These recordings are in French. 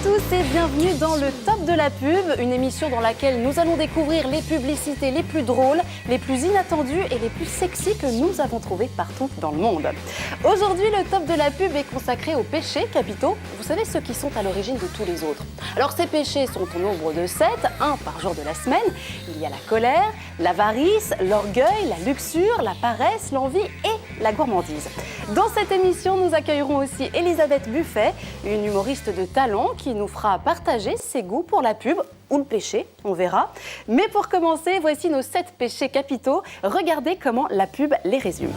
tous et bienvenue dans le Top de la Pub, une émission dans laquelle nous allons découvrir les publicités les plus drôles, les plus inattendues et les plus sexy que nous avons trouvées partout dans le monde. Aujourd'hui, le Top de la Pub est consacré aux péchés capitaux, vous savez ceux qui sont à l'origine de tous les autres. Alors ces péchés sont au nombre de 7, un par jour de la semaine. Il y a la colère, l'avarice, l'orgueil, la luxure, la paresse, l'envie et la gourmandise. Dans cette émission, nous accueillerons aussi Elisabeth Buffet, une humoriste de talent qui nous fera partager ses goûts pour la pub ou le péché, on verra. Mais pour commencer, voici nos 7 péchés capitaux. Regardez comment la pub les résume.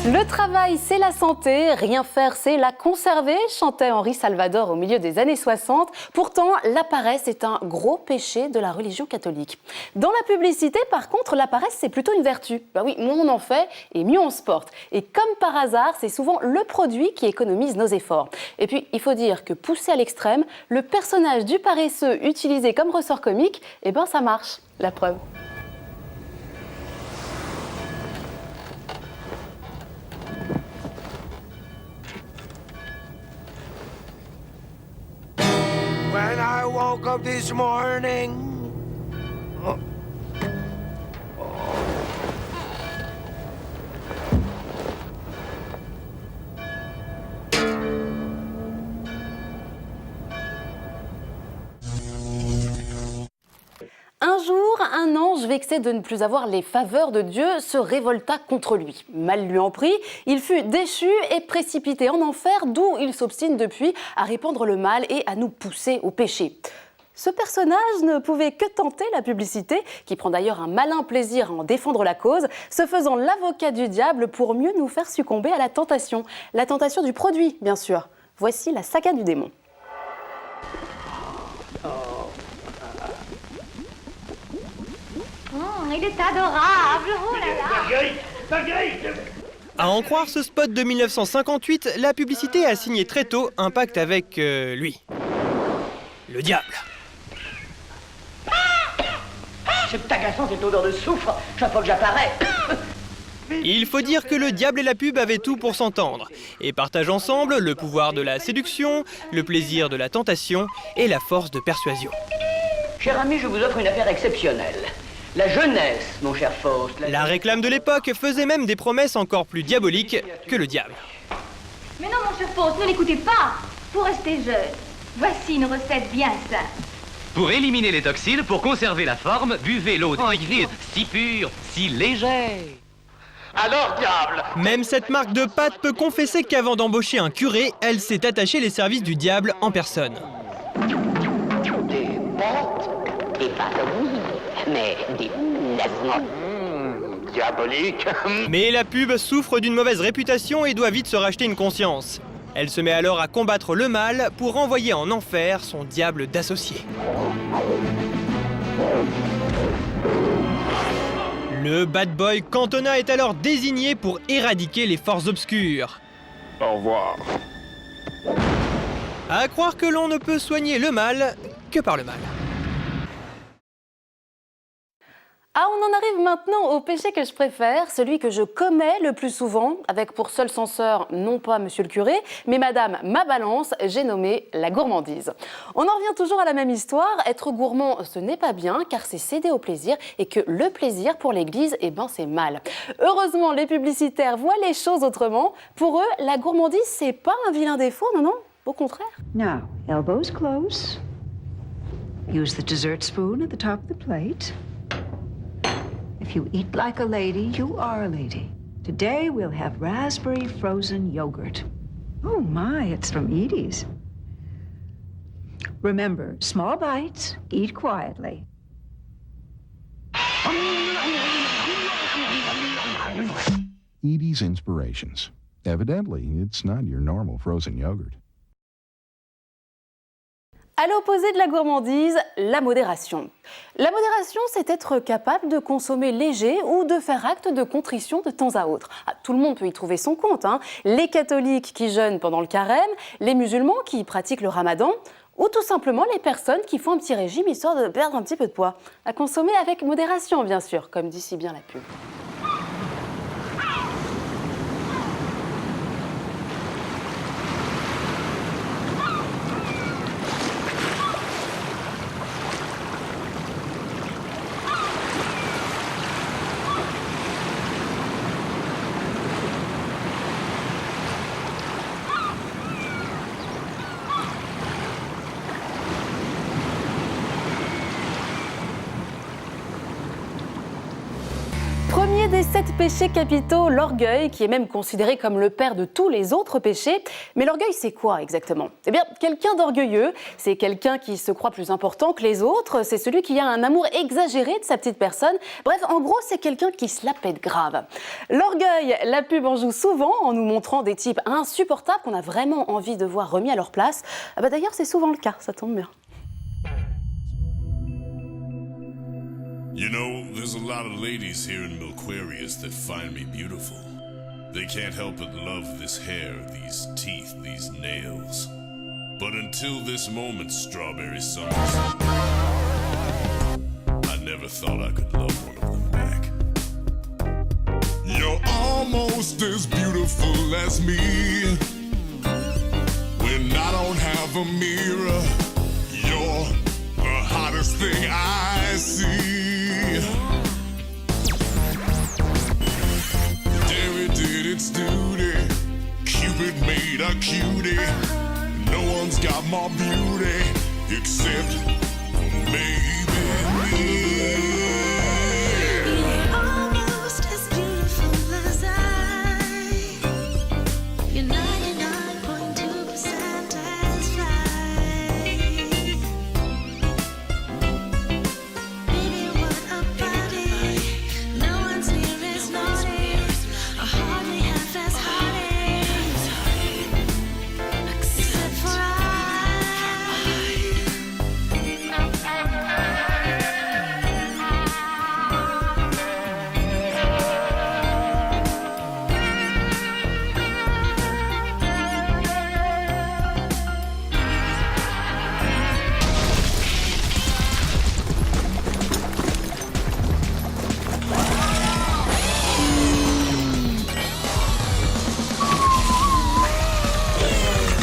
Le travail, c'est la santé, rien faire, c'est la conserver, chantait Henri Salvador au milieu des années 60. Pourtant, la paresse est un gros péché de la religion catholique. Dans la publicité, par contre, la paresse, c'est plutôt une vertu. Bah oui, moins on en fait et mieux on se porte. Et comme par hasard, c'est souvent le produit qui économise nos efforts. Et puis, il faut dire que poussé à l'extrême, le personnage du paresseux utilisé comme ressort comique, eh ben ça marche. La preuve. When I woke up this morning. Un jour, un ange vexé de ne plus avoir les faveurs de Dieu se révolta contre lui. Mal lui en prit, il fut déchu et précipité en enfer, d'où il s'obstine depuis à répandre le mal et à nous pousser au péché. Ce personnage ne pouvait que tenter la publicité, qui prend d'ailleurs un malin plaisir à en défendre la cause, se faisant l'avocat du diable pour mieux nous faire succomber à la tentation. La tentation du produit, bien sûr. Voici la saga du démon. Il est adorable, oh là là. Marguerite. À en croire ce spot de 1958, la publicité a signé très tôt un pacte avec lui. Le diable. C'est agaçant cette odeur de soufre, chaque fois que j'apparais. Il faut dire que le diable et la pub avaient tout pour s'entendre et partagent ensemble le pouvoir de la séduction, le plaisir de la tentation et la force de persuasion. Cher ami, je vous offre une affaire exceptionnelle. La jeunesse, mon cher Faust. La réclame de l'époque faisait même des promesses encore plus diaboliques que le diable. Mais non, mon cher Faust, ne l'écoutez pas. Pour rester jeune, voici une recette bien simple. Pour éliminer les toxines, pour conserver la forme, buvez l'eau d'huile si pure, si légère. Alors, diable! Même cette marque de pâtes peut confesser qu'avant d'embaucher un curé, elle s'est attachée les services du diable en personne. Des pâtes épanouies, mais des Diabolique! Mais la pub souffre d'une mauvaise réputation et doit vite se racheter une conscience. Elle se met alors à combattre le mal pour envoyer en enfer son diable d'associé. Le bad boy Cantona est alors désigné pour éradiquer les forces obscures. Au revoir. À croire que l'on ne peut soigner le mal que par le mal. Ah, on en arrive maintenant au péché que je préfère, celui que je commets le plus souvent, avec pour seul censeur, non pas monsieur le curé, mais madame ma balance, j'ai nommé la gourmandise. On en revient toujours à la même histoire, être gourmand ce n'est pas bien, car c'est céder au plaisir, et que le plaisir pour l'église, eh ben c'est mal. Heureusement, les publicitaires voient les choses autrement. Pour eux, la gourmandise, c'est pas un vilain défaut, non, non, au contraire. Now, elbows close. Use the dessert spoon at the top of the plate. If you eat like a lady, you are a lady. Today we'll have raspberry frozen yogurt. Oh my, it's from Edie's. Remember, small bites, eat quietly. Edie's Inspirations. Evidently, it's not your normal frozen yogurt. À l'opposé de la gourmandise, la modération. La modération, c'est être capable de consommer léger ou de faire acte de contrition de temps à autre. Ah, tout le monde peut y trouver son compte, hein. Les catholiques qui jeûnent pendant le carême, les musulmans qui pratiquent le ramadan, ou tout simplement les personnes qui font un petit régime histoire de perdre un petit peu de poids. À consommer avec modération, bien sûr, comme dit si bien la pub. Premier des 7 péchés capitaux, l'orgueil, qui est même considéré comme le père de tous les autres péchés. Mais l'orgueil, c'est quoi exactement? Eh bien, quelqu'un d'orgueilleux, c'est quelqu'un qui se croit plus important que les autres, c'est celui qui a un amour exagéré de sa petite personne. Bref, en gros, c'est quelqu'un qui se la pète grave. L'orgueil, la pub en joue souvent en nous montrant des types insupportables qu'on a vraiment envie de voir remis à leur place. Ah bah d'ailleurs, c'est souvent le cas, ça tombe bien. You know, there's a lot of ladies here in Milquarius that find me beautiful. They can't help but love this hair, these teeth, these nails. But until this moment, Strawberry Summers, I never thought I could love one of them back. You're almost as beautiful as me. When I don't have a mirror, you're the hottest thing I see. Dairy did its duty, Cupid made a cutie. No one's got more beauty except maybe me. Almost as beautiful as I. You're 99.2% satisfied. Baby, what a body. No one's near as naughty, or hardly half as hearty, except for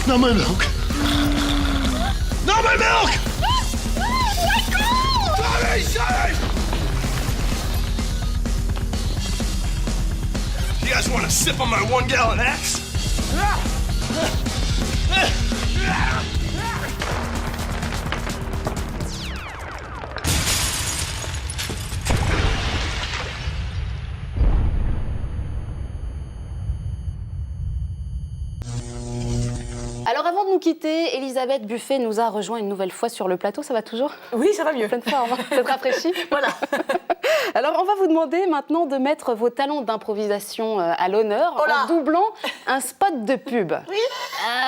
Not my milk! Not my milk! Sorry, sorry! You guys want to sip on my 1-gallon axe? Alors avant de nous quitter, Elisabeth Buffet nous a rejoint une nouvelle fois sur le plateau. Ça va toujours? Oui, ça va mieux. Pleine forme, vous êtes rafraîchie? Voilà. Alors on va vous demander maintenant de mettre vos talents d'improvisation à l'honneur en doublant un spot de pub. Oui.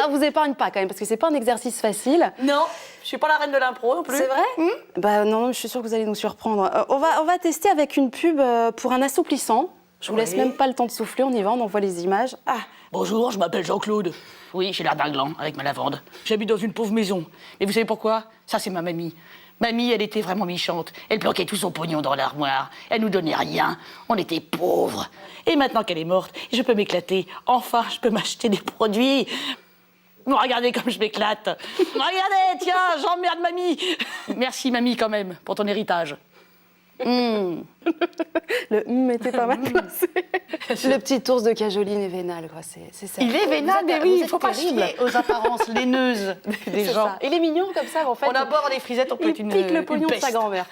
On vous épargne pas quand même parce que c'est pas un exercice facile. Non, je suis pas la reine de l'impro non plus. C'est vrai? Bah non, je suis sûre que vous allez nous surprendre. On va tester avec une pub pour un assouplissant. Je vous laisse même pas le temps de souffler, on y va, on envoie les images. Ah, bonjour, je m'appelle Jean-Claude. Oui, j'ai l'air d'un gland avec ma lavande. J'habite dans une pauvre maison. Et vous savez pourquoi? Ça, c'est ma mamie. Mamie, elle était vraiment méchante. Elle planquait tout son pognon dans l'armoire. Elle nous donnait rien. On était pauvres. Et maintenant qu'elle est morte, je peux m'éclater. Enfin, je peux m'acheter des produits. Regardez comme je m'éclate. Regardez, tiens, j'emmerde mamie. Merci mamie quand même pour ton héritage. Le était pas mal placé. Le petit ours de Cajoline est vénal, quoi. C'est ça. Il est vénal, mais oui, il ne faut pas se fier aux apparences laineuses des gens. Ça. Il est mignon comme ça, en fait. On aborde des frisettes, on peut être une pique le pognon de sa peste. grand-mère.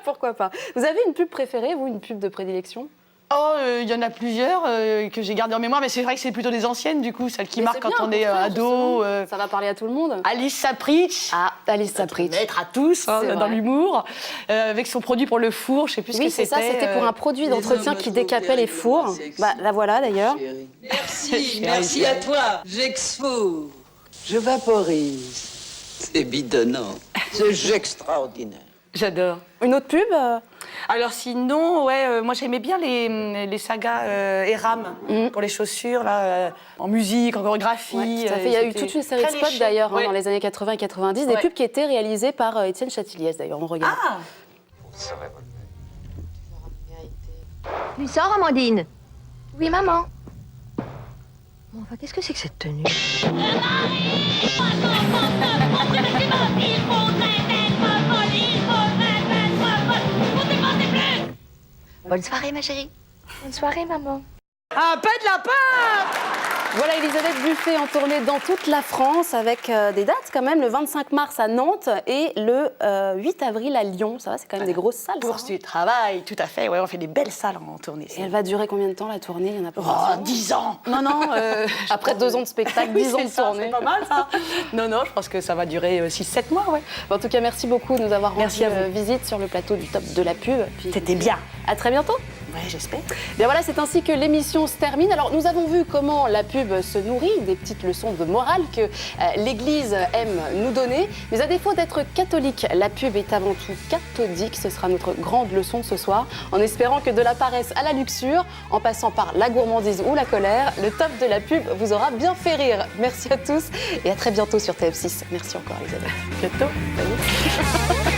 Pourquoi pas. Vous avez une pub préférée, vous, une pub de prédilection? Oh, il y en a plusieurs que j'ai gardées en mémoire, mais c'est vrai que c'est plutôt des anciennes, du coup, celles qui Mais marquent c'est quand bien, on est au contraire, ado. justement. Ça va parler à tout le monde. Alice Sapritch. Ah, Alice Sapritch. Maître à tous, hein, C'est dans vrai. l'humour, avec son produit pour le four, je sais plus ce Oui, que c'est c'était. ça, c'était pour un produit d'entretien qui décapait les fours. Bah, la voilà d'ailleurs. Merci, merci à toi. J'exfose. Je vaporise. C'est bidonnant. C'est extraordinaire. J'adore. Une autre pub Alors sinon, ouais, moi j'aimais bien les sagas Eram pour les chaussures, là, en musique, en chorégraphie. Ouais, tout à fait. Il y a eu toute une série de spots d'ailleurs hein, dans les années 80 et 90, des pubs qui étaient réalisées par Étienne Chatiliez d'ailleurs, on regarde. Ah. Tu sors, Amandine? Oui, maman. Bon, enfin, qu'est-ce que c'est que cette tenue? Bonne soirée, ma chérie. Bonne soirée, maman. Un peu de lapin. Voilà Elisabeth Buffet en tournée dans toute la France avec des dates quand même, le 25 mars à Nantes et le 8 avril à Lyon. Ça va, c'est quand même des grosses salles. Bourse du travail, tout à fait. Ouais, on fait des belles salles en tournée. Et elle va durer combien de temps la tournée? Il y en a pas Oh, 10 ans. Non, non. Après 2 ans de spectacle, 10 ans de tournée. C'est pas mal ça. Non, non, je pense que ça va durer 6-7 mois, ouais. En tout cas, merci beaucoup de nous avoir Merci rendu à vous. visite sur le plateau du Top de la Pub. C'était bien. À très bientôt. Ouais, j'espère. Bien voilà, c'est ainsi que l'émission se termine. Alors nous avons vu comment la pub se nourrit, des petites leçons de morale que l'Église aime nous donner. Mais à défaut d'être catholique, la pub est avant tout cathodique. Ce sera notre grande leçon ce soir, en espérant que de la paresse à la luxure, en passant par la gourmandise ou la colère, le Top de la Pub vous aura bien fait rire. Merci à tous et à très bientôt sur TF6. Merci encore Elisabeth. Bientôt. Salut.